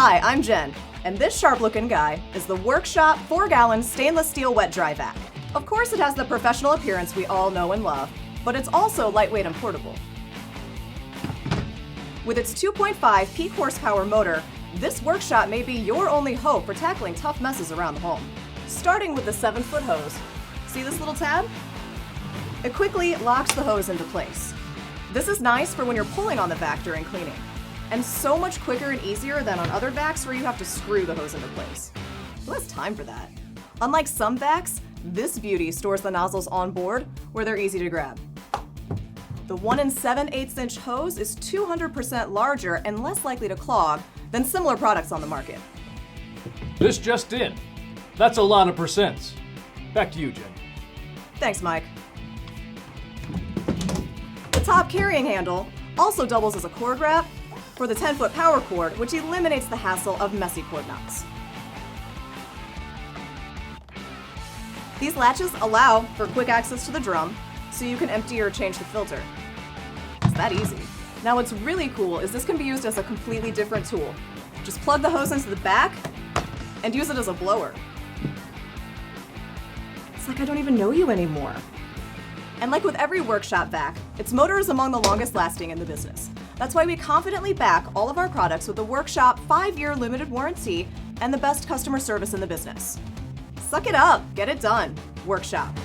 Hi, I'm Jen, and this sharp-looking guy is the Workshop 4-gallon stainless steel wet dry vac. Of course, it has the professional appearance we all know and love, but it's also lightweight and portable. With its 2.5 peak horsepower motor, this Workshop may be your only hope for tackling tough messes around the home. Starting with the 7-foot hose. See this little tab? It quickly locks the hose into place. This is nice for when you're pulling on the vac during cleaning, and so much quicker and easier than on other vacs where you have to screw the hose into place. Who has time for that? Unlike some vacs, this beauty stores the nozzles on board where they're easy to grab. The 1 7/8 inch hose is 200% larger and less likely to clog than similar products on the market. This just in. That's a lot of percents. Back to you, Jen. Thanks, Mike. The top carrying handle also doubles as a cord wrap for the 10-foot power cord, which eliminates the hassle of messy cord knots. These latches allow for quick access to the drum, so you can empty or change the filter. It's that easy. Now what's really cool is this can be used as a completely different tool. Just plug the hose into the back and use it as a blower. It's like I don't even know you anymore. And like with every Workshop vac, its motor is among the longest lasting in the business. That's why we confidently back all of our products with the Workshop 5-year limited warranty and the best customer service in the business. Suck it up, get it done. Workshop.